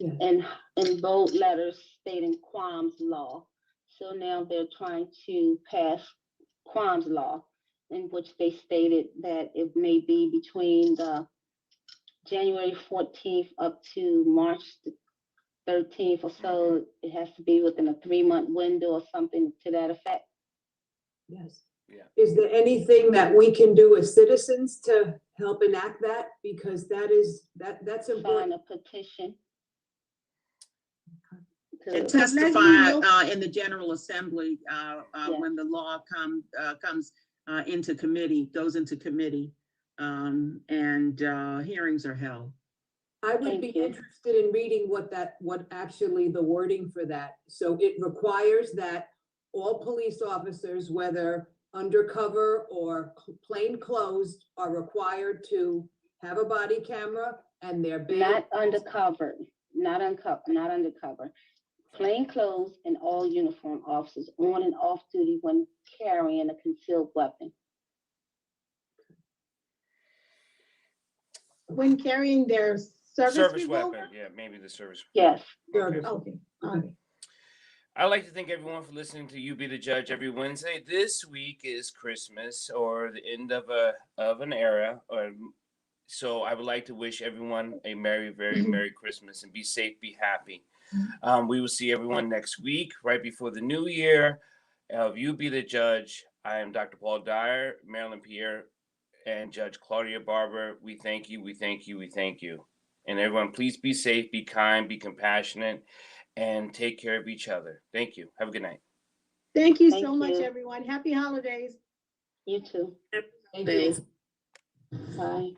and in bold letters stating Quam's law. So now they're trying to pass Quam's law, in which they stated that it may be between the January 14th up to March 13th or so. It has to be within a 3-month window or something to that effect. Yes. Yeah. Is there anything that we can do as citizens to help enact that? Because that's Sign important. a petition. And To- testify in the General Assembly Yeah. when the law comes into committee, goes into committee, and hearings are held. I would be Thank you. interested in reading what actually the wording for that. So it requires that all police officers, whether undercover or plain clothes, are required to have a body camera and their badge. Not undercover, not undercover, plain clothes and all uniform officers on and off duty when carrying a concealed weapon. When carrying their service Service revolver? weapon, yeah, maybe the service. Yes. Okay. Okay, all right. I'd like to thank everyone for listening to You Be the Judge every Wednesday. This week is Christmas, or the end of an era, so I would like to wish everyone a very Merry Christmas, and be safe, be happy. We will see everyone next week, right before the new year. You Be the Judge. I am Dr. Paul Dyer, Marilyn Pierre, and Judge Claudia Barber. We thank you, we thank you, we thank you. And everyone, please be safe, be kind, be compassionate, and take care of each other. Thank you. Have a good night. Thank you Thank so much, you. everyone. Happy holidays. You too. Thank you. Days. Bye.